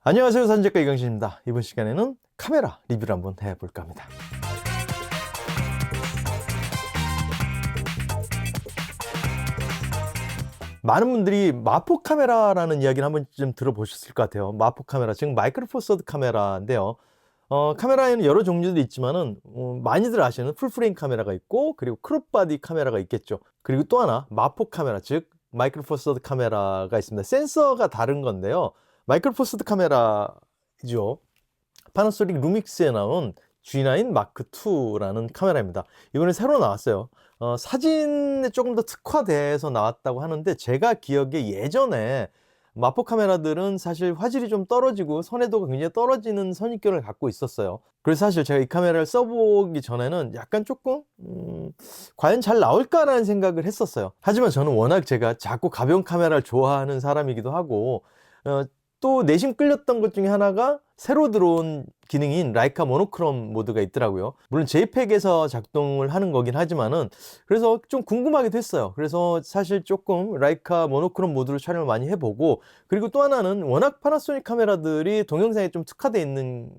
안녕하세요, 사진작가 이강신입니다. 이번 시간에는 카메라 리뷰를 한번 해볼까 합니다. 많은 분들이 마포 카메라라는 이야기를 한 번쯤 들어보셨을 것 같아요. 마포 카메라, 즉 마이크로 포 서드 카메라인데요. 카메라에는 여러 종류들이 있지만은 많이들 아시는 풀프레임 카메라가 있고, 그리고 크롭 바디 카메라가 있겠죠. 그리고 또 하나 마포 카메라, 즉 마이크로 포 서드 카메라가 있습니다. 센서가 다른 건데요. 마이크로 포 서드 카메라죠. 파나소닉 루믹스에 나온 G9 마크 2라는 카메라입니다. 이번에 새로 나왔어요. 사진에 조금 더 특화돼서 나왔다고 하는데, 제가 기억에 예전에 마포 카메라들은 사실 화질이 좀 떨어지고 선회도가 굉장히 떨어지는 선입견을 갖고 있었어요. 그래서 사실 제가 이 카메라를 써보기 전에는 약간 조금 과연 잘 나올까라는 생각을 했었어요. 하지만 저는 워낙 제가 작고 가벼운 카메라를 좋아하는 사람이기도 하고, 또 내심 끌렸던 것 중에 하나가 새로 들어온 기능인 라이카 모노크롬 모드가 있더라고요. 물론 JPEG에서 작동을 하는 거긴 하지만은, 그래서 좀 궁금하기도 했어요. 그래서 사실 조금 라이카 모노크롬 모드로 촬영을 많이 해보고, 그리고 또 하나는 워낙 파나소닉 카메라들이 동영상에 좀 특화되어 있는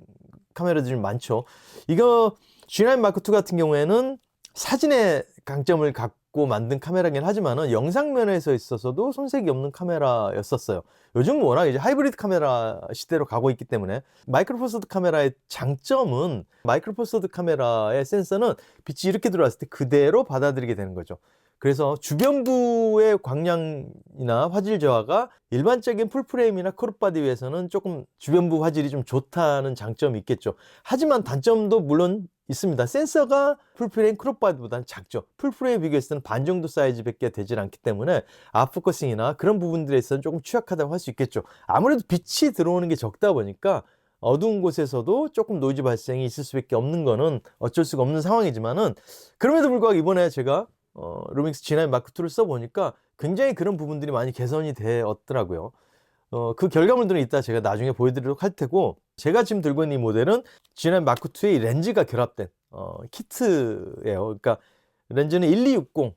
카메라들이 많죠. 이거 G9 마크 2 같은 경우에는 사진의 강점을 갖고 만든 카메라긴 하지만은 영상 면에서 있어서도 손색이 없는 카메라였었어요. 요즘 워낙 이제 하이브리드 카메라 시대로 가고 있기 때문에, 마이크로 포 서드 카메라의 장점은, 마이크로 포 서드 카메라의 센서는 빛이 이렇게 들어왔을 때 그대로 받아들이게 되는 거죠. 그래서 주변부의 광량이나 화질 저하가 일반적인 풀프레임이나 크롭바디에서는 조금 주변부 화질이 좀 좋다는 장점이 있겠죠. 하지만 단점도 물론 있습니다. 센서가 풀프레임 크롭바디보다는 작죠. 풀프레임 비교했을 때는 반 정도 사이즈밖에 되질 않기 때문에 아웃포커싱이나 그런 부분들에 있어서는 조금 취약하다고 할 수 있겠죠. 아무래도 빛이 들어오는 게 적다 보니까 어두운 곳에서도 조금 노이즈 발생이 있을 수밖에 없는 거는 어쩔 수가 없는 상황이지만은, 그럼에도 불구하고 이번에 제가 루믹스 G9 마크 2를 써보니까 굉장히 그런 부분들이 많이 개선이 되었더라고요. 그 결과물들은 이따 제가 나중에 보여드리도록 할 테고, 제가 지금 들고 있는 이 모델은 G9 마크 2의 렌즈가 결합된 키트예요. 그러니까 렌즈는 1260,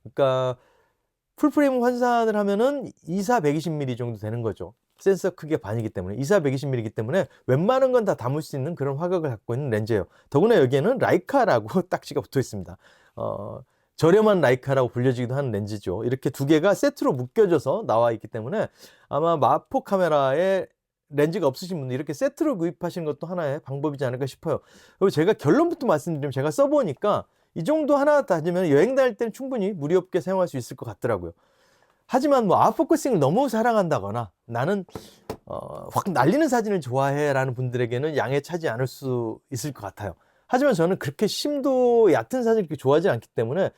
그러니까 풀프레임 환산을 하면은 24 120mm 정도 되는 거죠. 센서 크기가 반이기 때문에 24 120mm이기 때문에 웬만한 건 다 담을 수 있는 그런 화각을 갖고 있는 렌즈예요. 더구나 여기에는 라이카라고 딱지가 붙어 있습니다. 저렴한 라이카라고 불려지기도 하는 렌즈죠. 이렇게 두 개가 세트로 묶여져서 나와 있기 때문에 아마 마포 카메라에 렌즈가 없으신 분들 이렇게 세트로 구입하시는 것도 하나의 방법이지 않을까 싶어요. 그리고 제가 결론부터 말씀드리면, 제가 써보니까 이 정도 하나 다니면 여행 다닐 때는 충분히 무리 없게 사용할 수 있을 것 같더라고요. 하지만 뭐 아웃포커싱을 너무 사랑한다거나 나는 확 날리는 사진을 좋아해 라는 분들에게는 양해 차지 않을 수 있을 것 같아요. 하지만 저는 그렇게 심도 얕은 사진을 그렇게 좋아하지 않기 때문에,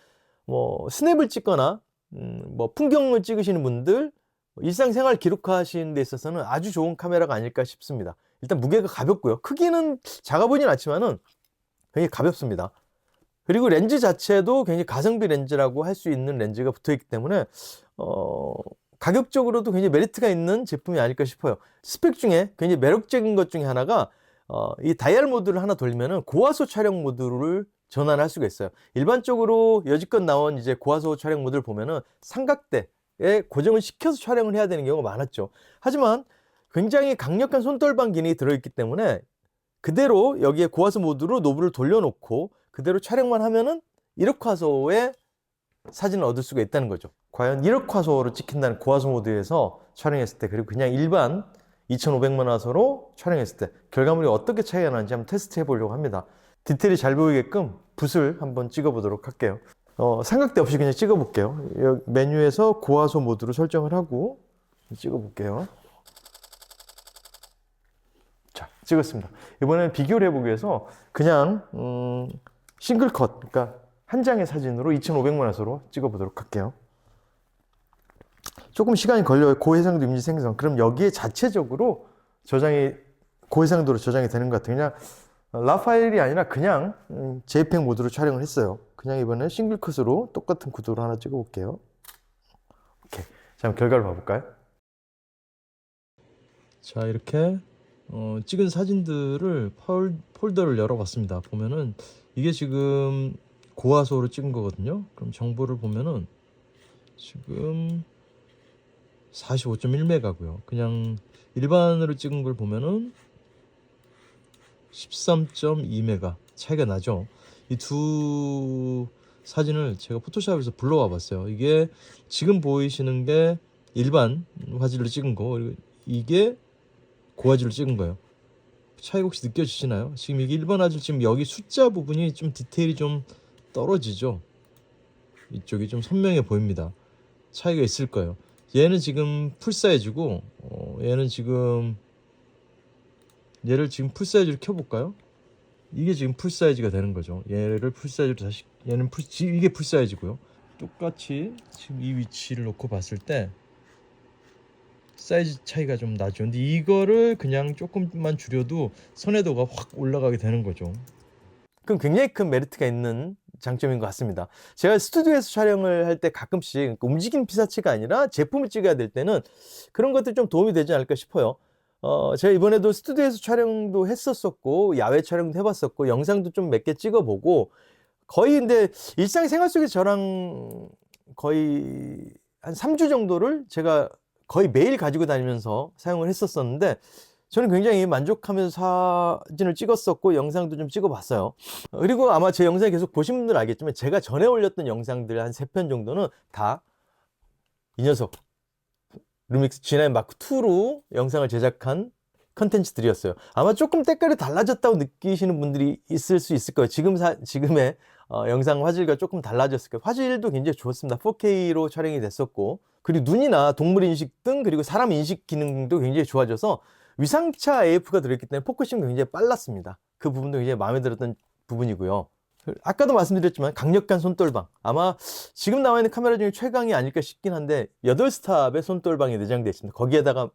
뭐 스냅을 찍거나 뭐 풍경을 찍으시는 분들, 일상생활 기록하시는 데 있어서는 아주 좋은 카메라가 아닐까 싶습니다. 일단 무게가 가볍고요. 크기는 작아 보이진 않지만은 굉장히 가볍습니다. 그리고 렌즈 자체도 굉장히 가성비 렌즈라고 할 수 있는 렌즈가 붙어 있기 때문에 가격적으로도 굉장히 메리트가 있는 제품이 아닐까 싶어요. 스펙 중에 굉장히 매력적인 것 중에 하나가, 이 다이얼 모드를 하나 돌리면은 고화소 촬영 모드를 전환할 수가 있어요. 일반적으로 여지껏 나온 이제 고화소 촬영 모드를 보면은 삼각대에 고정을 시켜서 촬영을 해야 되는 경우가 많았죠. 하지만 굉장히 강력한 손떨방 기능이 들어있기 때문에 그대로 여기에 고화소 모드로 노브를 돌려놓고 그대로 촬영만 하면은 1억 화소의 사진을 얻을 수가 있다는 거죠. 과연 1억 화소로 찍힌다는 고화소 모드에서 촬영했을 때, 그리고 그냥 일반 2500만 화소로 촬영했을 때 결과물이 어떻게 차이가 나는지 한번 테스트 해보려고 합니다. 디테일이 잘 보이게끔 붓을 한번 찍어 보도록 할게요. 삼각대 없이 그냥 찍어 볼게요. 여기 메뉴에서 고화소 모드로 설정을 하고 찍어 볼게요. 자, 찍었습니다. 이번에는 비교를 해보기 위해서 그냥 싱글 컷, 그러니까 한 장의 사진으로 2500만 화소로 찍어 보도록 할게요. 조금 시간이 걸려요. 고해상도 이미지 생성. 그럼 여기에 자체적으로 저장이 고해상도로 저장이 되는 것 같아요. 그냥 라 파일이 아니라 그냥 JPEG 모드로 촬영을 했어요. 그냥 이번에 싱글 컷으로 똑같은 구도로 하나 찍어 볼게요. 오케이. 자, 그럼 결과를 봐볼까요? 자, 이렇게 찍은 사진들을 폴더를 열어봤습니다. 보면은 이게 지금 고화소로 찍은 거거든요. 그럼 정보를 보면은 지금 45.1메가고요. 그냥 일반으로 찍은 걸 보면은 13.2메가 차이가 나죠. 이 두 사진을 제가 포토샵에서 불러와 봤어요. 이게 지금 보이시는 게 일반 화질로 찍은 거, 그리고 이게 고화질로 찍은 거예요. 차이가 혹시 느껴지시나요? 지금 이게 일반 화질, 지금 여기 숫자 부분이 좀 디테일이 좀 떨어지죠. 이쪽이 좀 선명해 보입니다. 차이가 있을 거예요. 얘는 지금 풀 사이즈고, 얘는 지금, 얘를 지금 풀 사이즈로 켜볼까요? 이게 지금 풀 사이즈가 되는 거죠. 얘를 풀 사이즈로 다시, 얘는 이게 풀 사이즈고요. 똑같이 지금 이 위치를 놓고 봤을 때 사이즈 차이가 좀 나죠. 근데 이거를 그냥 조금만 줄여도 선해도가 확 올라가게 되는 거죠. 그럼 굉장히 큰 메리트가 있는 장점인 것 같습니다. 제가 스튜디오에서 촬영을 할 때 가끔씩 움직이는 피사체가 아니라 제품을 찍어야 될 때는 그런 것들이 좀 도움이 되지 않을까 싶어요. 제가 이번에도 스튜디오에서 촬영도 했었었고, 야외 촬영도 해봤었고, 영상도 좀 몇 개 찍어보고, 거의 근데 일상생활 속에서 저랑 거의 한 3주 정도를 제가 거의 매일 가지고 다니면서 사용을 했었었는데, 저는 굉장히 만족하면서 사진을 찍었었고 영상도 좀 찍어봤어요. 그리고 아마 제 영상 계속 보신 분들 알겠지만 제가 전에 올렸던 영상들 한 3편 정도는 다 이 녀석 루믹스 G9 Mark II로 영상을 제작한 컨텐츠들이었어요. 아마 조금 때깔이 달라졌다고 느끼시는 분들이 있을 수 있을 거예요. 지금의 영상 화질과 조금 달라졌을 거예요. 화질도 굉장히 좋았습니다. 4K로 촬영이 됐었고, 그리고 눈이나 동물 인식 등, 그리고 사람 인식 기능도 굉장히 좋아져서 위상차 AF가 들어있기 때문에 포커싱도 굉장히 빨랐습니다. 그 부분도 굉장히 마음에 들었던 부분이고요. 아까도 말씀드렸지만 강력한 손떨방, 아마 지금 나와 있는 카메라 중에 최강이 아닐까 싶긴 한데 8스탑의 손떨방이 내장되어 있습니다. 거기에다가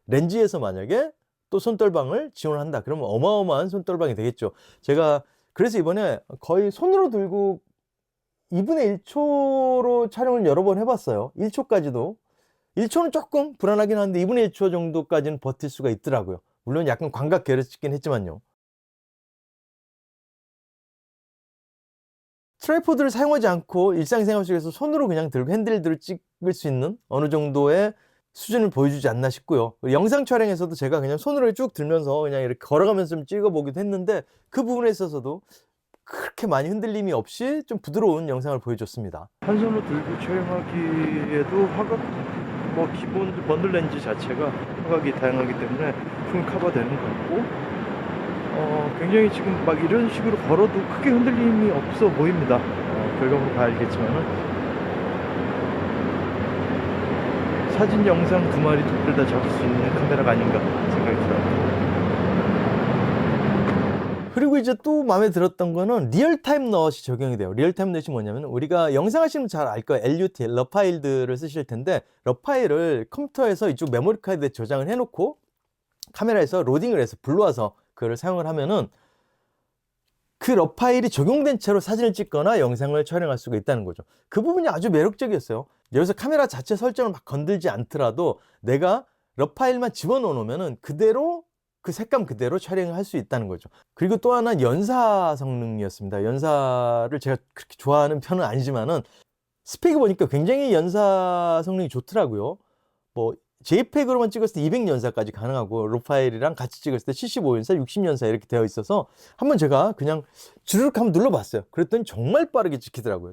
렌즈에서 만약에 또 손떨방을 지원한다 그러면 어마어마한 손떨방이 되겠죠. 제가 그래서 이번에 거의 손으로 들고 2분의 1초로 촬영을 여러 번 해봤어요. 1초까지도. 1초는 조금 불안하긴 한데 2분의 1초 정도까지는 버틸 수가 있더라고요. 물론 약간 광각 결에 찍긴 했지만요. 트라이포드를 사용하지 않고 일상생활 속에서 손으로 그냥 들고 핸들들을 찍을 수 있는 어느 정도의 수준을 보여주지 않나 싶고요. 영상 촬영에서도 제가 그냥 손으로 쭉 들면서 그냥 이렇게 걸어가면서 좀 찍어보기도 했는데 그 부분에 있어서도 그렇게 많이 흔들림이 없이 좀 부드러운 영상을 보여줬습니다. 한 손으로 들고 촬영하기에도 화각, 기본 번들 렌즈 자체가 화각이 다양하기 때문에 충분히 커버되는 것 같고, 굉장히 지금 막 이런 식으로 걸어도 크게 흔들림이 없어 보입니다. 결과물을 봐야 알겠지만은 사진, 영상 두 마리 독들 다 잡을 수 있는 카메라가 아닌가 생각이 들어요. 그리고 이제 또 마음에 들었던 거는 리얼타임 넛이 적용이 돼요. 리얼타임 넛이 뭐냐면, 우리가 영상 하시면 잘 알 거예요. LUT, 러 파일들을 쓰실 텐데, 러 파일을 컴퓨터에서 이쪽 메모리 카드에 저장을 해놓고 카메라에서 로딩을 해서 불러와서 그걸 사용을 하면은 그 러 파일이 적용된 채로 사진을 찍거나 영상을 촬영할 수가 있다는 거죠. 그 부분이 아주 매력적이었어요. 여기서 카메라 자체 설정을 막 건들지 않더라도 내가 러 파일만 집어넣어 놓으면은 그대로 그 색감 그대로 촬영을 할 수 있다는 거죠. 그리고 또 하나 연사 성능이었습니다. 연사를 제가 그렇게 좋아하는 편은 아니지만은 스펙을 보니까 굉장히 연사 성능이 좋더라고요. JPEG으로만 찍었을 때 200연사까지 가능하고, 로 파일이랑 같이 찍었을 때 75연사, 60연사 이렇게 되어 있어서 한번 제가 그냥 주르륵 한번 눌러봤어요. 그랬더니 정말 빠르게 찍히더라고요.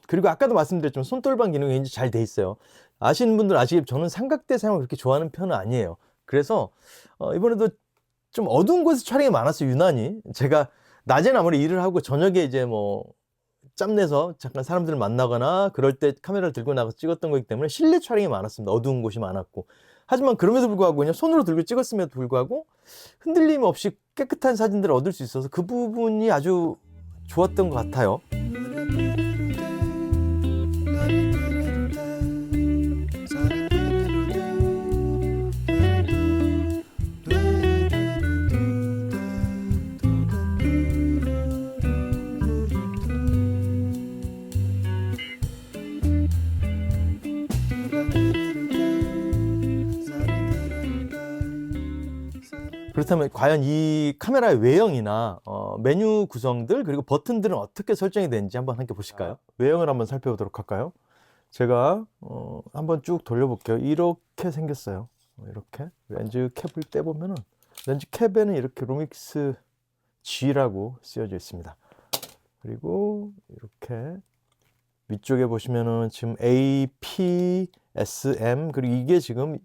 그리고 아까도 말씀드렸지만 손떨방 기능이 굉장히 잘 돼 있어요. 아시는 분들 아시겠지만 저는 삼각대 사용을 그렇게 좋아하는 편은 아니에요. 그래서 이번에도 좀 어두운 곳에서 촬영이 많았어요. 유난히 제가 낮에는 아무리 일을 하고 저녁에 이제 짬내서 잠깐 사람들을 만나거나 그럴 때 카메라를 들고 나가서 찍었던 거기 때문에 실내 촬영이 많았습니다. 어두운 곳이 많았고. 하지만 그럼에도 불구하고 그냥 손으로 들고 찍었음에도 불구하고 흔들림 없이 깨끗한 사진들을 얻을 수 있어서 그 부분이 아주 좋았던 것 같아요. 그렇다면 과연 이 카메라의 외형이나 메뉴 구성들, 그리고 버튼들은 어떻게 설정이 되는지 한번 함께 보실까요? 외형을 한번 살펴보도록 할까요? 제가 한번 쭉 돌려볼게요. 이렇게 생겼어요. 이렇게 렌즈 캡을 떼보면은 렌즈 캡에는 이렇게 루믹스 G라고 쓰여져 있습니다. 그리고 이렇게 위쪽에 보시면은 지금 APS-M, 그리고 이게 지금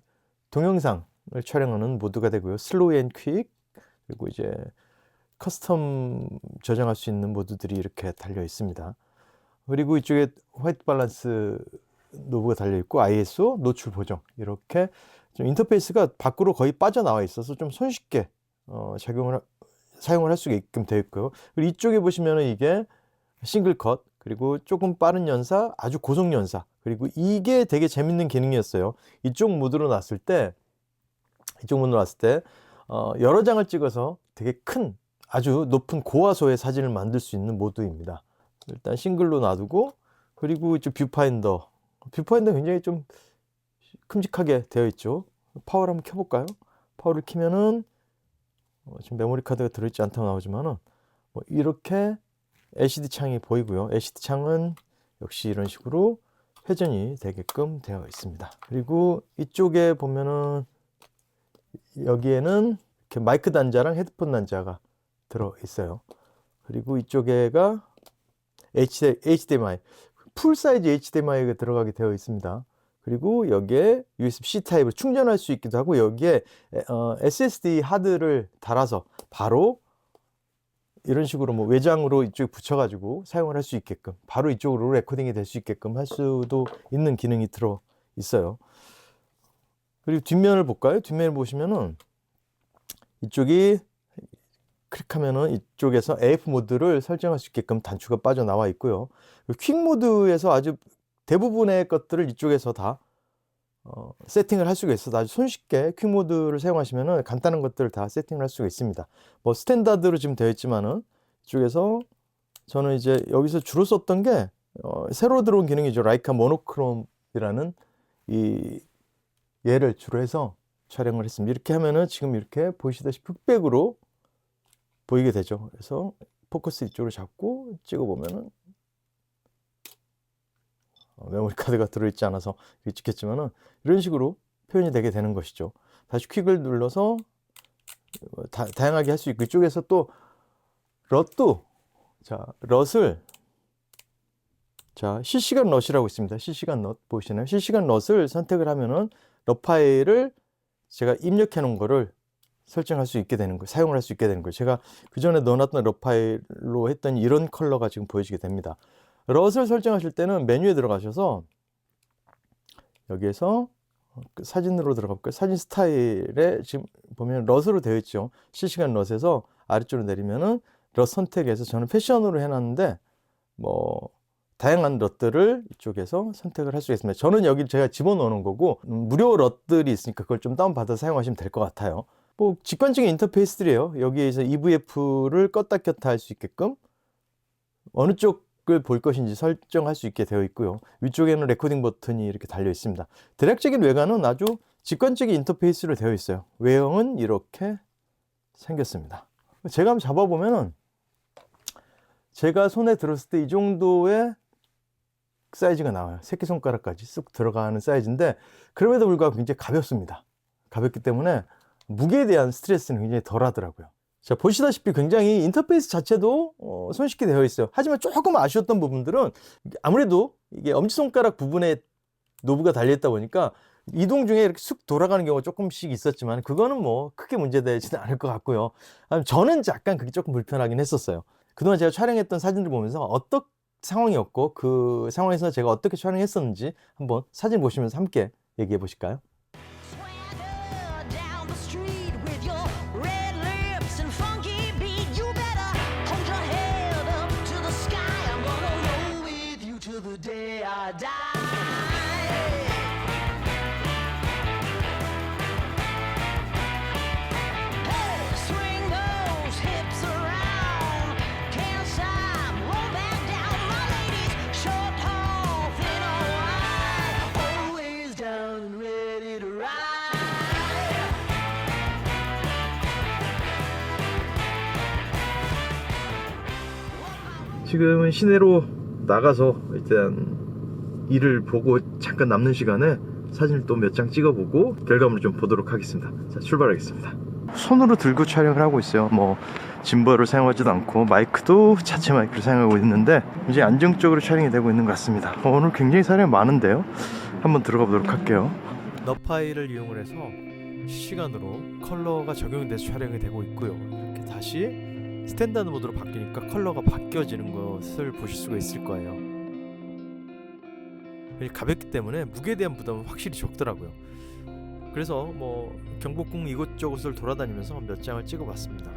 동영상을 촬영하는 모드가 되고요. 슬로우 앤 퀵, 그리고 이제 커스텀 저장할 수 있는 모드들이 이렇게 달려 있습니다. 그리고 이쪽에 화이트 밸런스 노브가 달려 있고 ISO, 노출 보정, 이렇게 좀 인터페이스가 밖으로 거의 빠져나와 있어서 좀 손쉽게 사용을 할 수 있게끔 되어 있고요. 그리고 이쪽에 보시면은 이게 싱글 컷, 그리고 조금 빠른 연사, 아주 고속 연사, 그리고 이게 되게 재밌는 기능이었어요. 이쪽 모드로 놨을 때 여러 장을 찍어서 되게 큰, 아주 높은 고화소의 사진을 만들 수 있는 모드입니다. 일단 싱글로 놔두고, 그리고 이쪽 뷰파인더 굉장히 좀 큼직하게 되어 있죠. 파워를 한번 켜볼까요? 파워를 키면은 지금 메모리 카드가 들어있지 않다고 나오지만은 이렇게 LCD 창이 보이고요. LCD 창은 역시 이런 식으로 회전이 되게끔 되어 있습니다. 그리고 이쪽에 보면은 여기에는 이렇게 마이크 단자랑 헤드폰 단자가 들어 있어요. 그리고 이쪽에가 HDMI, 풀 사이즈 HDMI가 들어가게 되어 있습니다. 그리고 여기에 USB-C 타입을 충전할 수 있기도 하고, 여기에 SSD 하드를 달아서 바로 이런 식으로 외장으로 이쪽에 붙여가지고 사용을 할 수 있게끔, 바로 이쪽으로 레코딩이 될 수 있게끔 할 수도 있는 기능이 들어 있어요. 그리고 뒷면을 볼까요? 뒷면을 보시면은 이쪽이 클릭하면은 이쪽에서 AF 모드를 설정할 수 있게끔 단추가 빠져나와 있고요. 퀵 모드에서 아주 대부분의 것들을 이쪽에서 다 세팅을 할 수가 있어서 아주 손쉽게 퀵 모드를 사용하시면은 간단한 것들을 다 세팅을 할 수가 있습니다. 스탠다드로 지금 되어 있지만은 이쪽에서 저는 이제 여기서 주로 썼던 게 새로 들어온 기능이죠. 라이카 모노크롬이라는 이 얘를 주로 해서 촬영을 했습니다. 이렇게 하면은 지금 이렇게 보시다시피 흑백으로 보이게 되죠. 그래서 포커스 이쪽으로 잡고 찍어보면은 메모리 카드가 들어있지 않아서 이렇게 찍혔지만은 이런 식으로 표현이 되게 되는 것이죠. 다시 퀵을 눌러서 다양하게 할 수 있고, 이쪽에서 또 럿도, 럿을, 실시간 럿이라고 있습니다. 실시간 럿 보이시나요? 실시간 럿을 선택을 하면은 럿 파일을 제가 입력해 놓은 거를 설정할 수 있게 되는 거예요. 사용을 할 수 있게 되는 거예요. 제가 그 전에 넣어놨던 럿 파일로 했던 이런 컬러가 지금 보여지게 됩니다. 럿을 설정하실 때는 메뉴에 들어가셔서 여기에서 사진으로 들어가 볼까요? 사진 스타일에 지금 보면 럿으로 되어 있죠. 실시간 럿에서 아래쪽으로 내리면은 럿 선택해서 저는 패션으로 해놨는데 다양한 럿들을 이쪽에서 선택을 할 수 있습니다. 저는 여기 제가 집어넣어 놓은 거고, 무료 럿들이 있으니까 그걸 좀 다운받아서 사용하시면 될 것 같아요. 직관적인 인터페이스들이에요. 여기에서 EVF를 껐다 켰다 할 수 있게끔 어느 쪽을 볼 것인지 설정할 수 있게 되어 있고요. 위쪽에는 레코딩 버튼이 이렇게 달려 있습니다. 대략적인 외관은 아주 직관적인 인터페이스로 되어 있어요. 외형은 이렇게 생겼습니다. 제가 한번 잡아보면은 제가 손에 들었을 때 이 정도의 사이즈가 나와요. 새끼손가락까지 쑥 들어가는 사이즈인데, 그럼에도 불구하고 굉장히 가볍습니다. 가볍기 때문에 무게에 대한 스트레스는 굉장히 덜 하더라고요. 보시다시피 굉장히 인터페이스 자체도 손쉽게 되어 있어요. 하지만 조금 아쉬웠던 부분들은 아무래도 이게 엄지손가락 부분에 노브가 달려있다 보니까 이동 중에 이렇게 쑥 돌아가는 경우가 조금씩 있었지만, 그거는 크게 문제되지는 않을 것 같고요. 저는 약간 그게 조금 불편하긴 했었어요. 그동안 제가 촬영했던 사진들 보면서 어떤 상황이었고, 그 상황에서 제가 어떻게 촬영했었는지 한번 사진 보시면서 함께 얘기해 보실까요? 지금은 시내로 나가서 일단 일을 보고 잠깐 남는 시간에 사진을 또 몇 장 찍어보고 결과물을 좀 보도록 하겠습니다. 자, 출발하겠습니다. 손으로 들고 촬영을 하고 있어요. 뭐 짐벌을 사용하지도 않고 마이크도 자체 마이크를 사용하고 있는데 이제 안정적으로 촬영이 되고 있는 것 같습니다. 오늘 굉장히 사람이 많은데요. 한번 들어가 보도록 할게요. 너 파일을 이용을 해서 실시간으로 컬러가 적용돼서 촬영이 되고 있고요. 이렇게 다시 스탠다드 모드로 바뀌니까 컬러가 바뀌어지는 것을 보실 수가 있을 거예요. 가볍기 때문에 무게에 대한 부담은 확실히 적더라고요. 그래서 뭐 경복궁 이곳저곳을 돌아다니면서 몇 장을 찍어봤습니다.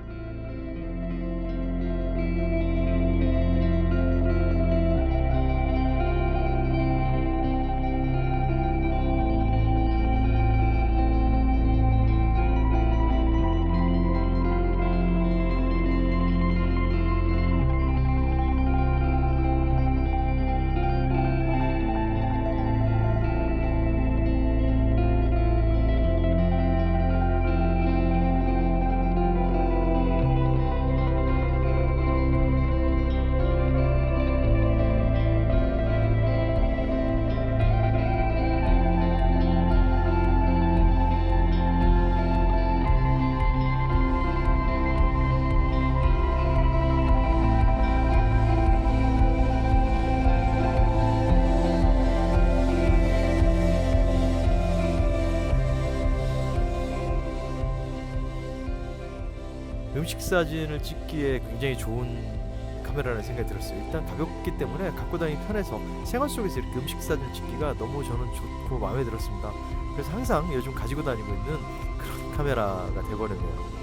음식 사진을 찍기에 굉장히 좋은 카메라라는 생각이 들었어요. 일단 가볍기 때문에 갖고 다니기 편해서 생활 속에서 이렇게 음식 사진을 찍기가 너무 저는 좋고 마음에 들었습니다. 그래서 항상 요즘 가지고 다니고 있는 그런 카메라가 돼버렸네요.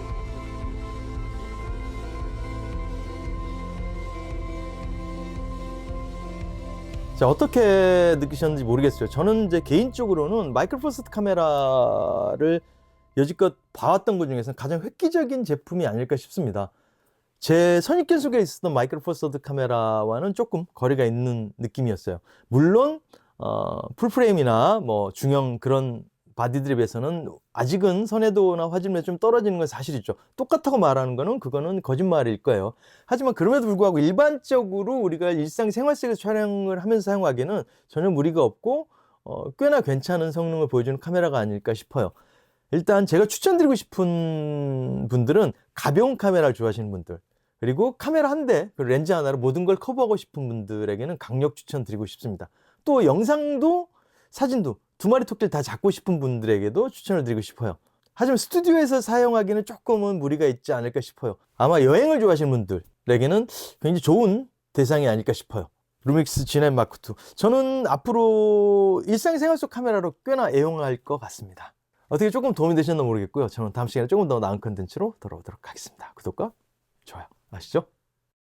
자, 어떻게 느끼셨는지 모르겠어요. 저는 이제 개인적으로는 마이크로 포 서드 카메라를 여지껏 봐왔던 것 중에서는 가장 획기적인 제품이 아닐까 싶습니다. 제 선입견 속에 있었던 마이크로 포 서드 카메라와는 조금 거리가 있는 느낌이었어요. 물론 풀프레임이나 뭐 중형 그런 바디들에 비해서는 아직은 선해도나 화질에 좀 떨어지는 건 사실이죠. 똑같다고 말하는 거는 그거는 거짓말일 거예요. 하지만 그럼에도 불구하고 일반적으로 우리가 일상생활 속에서 촬영을 하면서 사용하기에는 전혀 무리가 없고 꽤나 괜찮은 성능을 보여주는 카메라가 아닐까 싶어요. 일단 제가 추천드리고 싶은 분들은 가벼운 카메라를 좋아하시는 분들, 그리고 카메라 한 대, 그 렌즈 하나로 모든 걸 커버하고 싶은 분들에게는 강력 추천드리고 싶습니다. 또 영상도 사진도 두 마리 토끼를 다 잡고 싶은 분들에게도 추천을 드리고 싶어요. 하지만 스튜디오에서 사용하기는 조금은 무리가 있지 않을까 싶어요. 아마 여행을 좋아하시는 분들에게는 굉장히 좋은 대상이 아닐까 싶어요. 루믹스 G9 마크 II. 저는 앞으로 일상생활 속 카메라로 꽤나 애용할 것 같습니다. 어떻게 조금 도움이 되셨나 모르겠고요. 저는 다음 시간에 조금 더 나은 컨텐츠로 돌아오도록 하겠습니다. 구독과 좋아요 아시죠?